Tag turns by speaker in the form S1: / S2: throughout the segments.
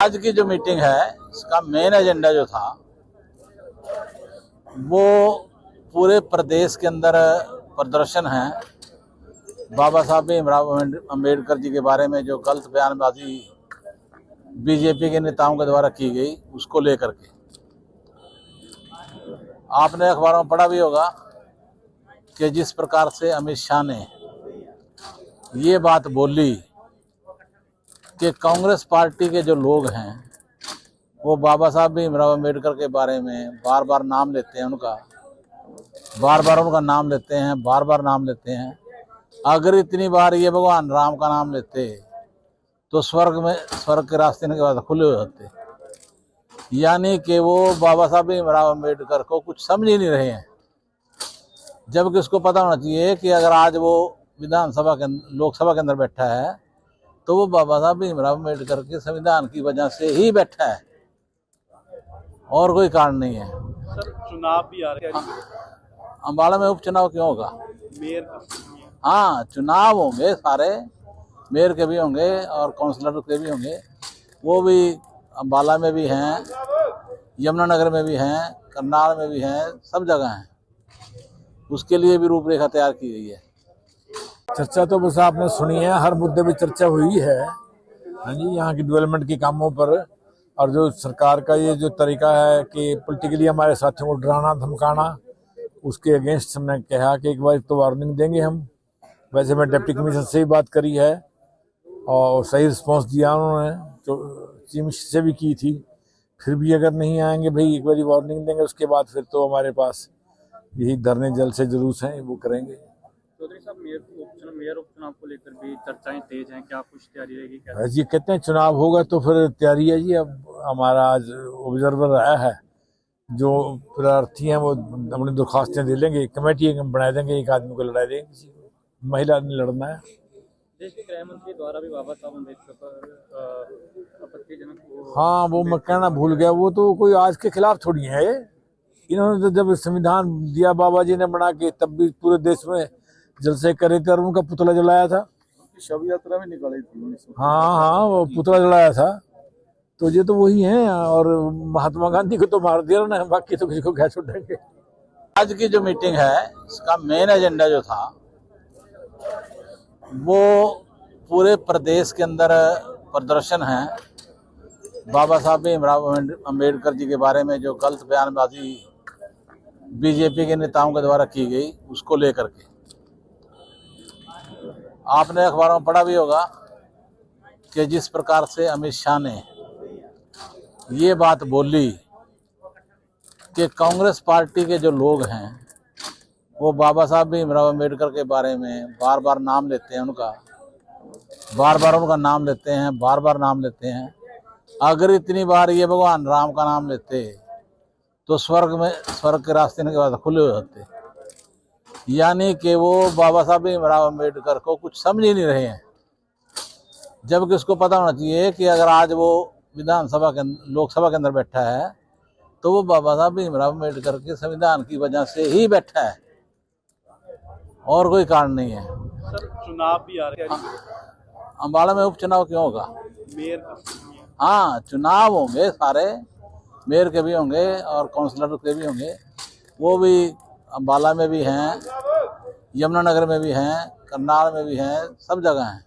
S1: आज की जो मीटिंग है इसका मेन एजेंडा जो था वो पूरे प्रदेश के अंदर प्रदर्शन है बाबा साहब भीमराव अम्बेडकर जी के बारे में जो गलत बयानबाजी बीजेपी के नेताओं के द्वारा की गई उसको लेकर के। आपने अखबारों में पढ़ा भी होगा कि जिस प्रकार से अमित शाह ने ये बात बोली कि कांग्रेस पार्टी के जो लोग हैं वो बाबा साहब भीमराव अम्बेडकर के बारे में बार बार नाम लेते हैं, बार बार उनका नाम लेते हैं, बार बार नाम लेते हैं। अगर इतनी बार ये भगवान राम का नाम लेते तो स्वर्ग के रास्ते इनके बाद खुले होते। यानी कि वो बाबा साहब भीमराव अम्बेडकर को कुछ समझ ही नहीं रहे हैं, जबकि उसको पता होना चाहिए कि अगर आज वो विधानसभा के लोकसभा के अंदर बैठा है तो वो बाबा साहब भीमराव अम्बेडकर के संविधान की वजह से ही बैठा है और कोई कारण नहीं है।
S2: सर, चुनाव भी आ रहे हैं।
S1: अम्बाला में उपचुनाव क्यों होगा?
S2: मेयर का।
S1: हाँ, चुनाव होंगे, सारे मेयर के भी होंगे और काउंसलर के भी होंगे। वो भी अम्बाला में भी हैं, यमुनानगर में भी हैं, करनाल में भी हैं, सब जगह हैं। उसके लिए भी रूपरेखा तैयार की गई है।
S3: चर्चा तो बस आपने सुनी है, हर मुद्दे पे चर्चा हुई है। हाँ जी, यहाँ की डेवलपमेंट के कामों पर और जो सरकार का ये जो तरीका है कि पॉलिटिकली हमारे साथियों को डराना धमकाना, उसके अगेंस्ट हमने कहा कि एक बार तो वार्निंग देंगे हम। वैसे मैं डिप्टी कमिश्नर से ही बात करी है और सही रिस्पॉन्स दिया उन्होंने, तो चीफ मिनिस्टर से भी की थी। फिर भी अगर नहीं आएंगे भाई, एक बार वार्निंग देंगे, उसके बाद फिर तो हमारे पास यही धरने जल्द से जुलूस हैं, वो करेंगे।
S2: चौधरी साहब, मेयर उपचुनाव को लेकर भी चर्चाएं तेज हैं, क्या कुछ तैयारी रहेगी?
S3: जी कहते हैं चुनाव होगा तो फिर तैयारी है जी। अब हमारा आज ऑब्जर्वर आया है, जो प्रार्थी हैं वो अपनी दरख्वास्तें दे लेंगे, कमेटी बना देंगे, एक आदमी को लड़ा देंगे, किसी को महिला ने लड़ना है।
S2: देश के गृह मंत्री द्वारा भी बाबा साहब अम्बेडकर पर आपत्तिजनक
S3: हाँ, वो मैं कहना भूल गया, वो तो कोई आज के खिलाफ थोड़ी है। इन्होंने तो जब संविधान दिया बाबा जी ने बना के, तब भी पूरे देश में जलसे करे थे और उनका पुतला जलाया था,
S2: शव यात्रा में निकाली थी।
S3: हाँ, वो पुतला जलाया था। तो ये तो वही हैं, और महात्मा गांधी को तो मार दिया ना, बाकी तो किसी को क्या छोड़ेंगे।
S1: आज की जो मीटिंग है इसका मेन एजेंडा जो था वो पूरे प्रदेश के अंदर प्रदर्शन है बाबा साहब भीमराव अम्बेडकर जी के बारे में जो गलत बयानबाजी बीजेपी के नेताओं के द्वारा की गई उसको लेकर के। आपने अखबारों में पढ़ा भी होगा कि जिस प्रकार से अमित शाह ने ये बात बोली कि कांग्रेस पार्टी के जो लोग हैं वो बाबा साहब भीमराव अम्बेडकर के बारे में बार बार नाम लेते हैं, बार बार उनका नाम लेते हैं, बार बार नाम लेते हैं। अगर इतनी बार ये भगवान राम का नाम लेते तो स्वर्ग के रास्ते इनके बाद खुले होते। यानी कि वो बाबा साहब भीमराव अम्बेडकर को कुछ समझ ही नहीं रहे हैं, जबकि उसको पता होना चाहिए कि अगर आज वो विधानसभा के लोकसभा के अंदर बैठा है तो वो बाबा साहब भीमराव अम्बेडकर के संविधान की वजह से ही बैठा है और कोई कारण नहीं है।
S2: सर, चुनाव भी आ रहे हैं।
S1: अम्बाला में उपचुनाव क्यों होगा?
S2: मेयर का।
S1: हाँ, चुनाव होंगे, सारे मेयर के भी होंगे और काउंसलर के भी होंगे। वो भी अम्बाला में भी हैं, यमुनानगर में भी हैं, करनाल में भी हैं, सब जगह हैं।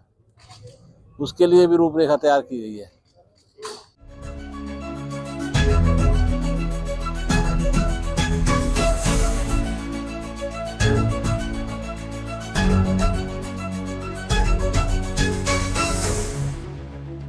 S1: उसके लिए भी रूपरेखा तैयार की गई है।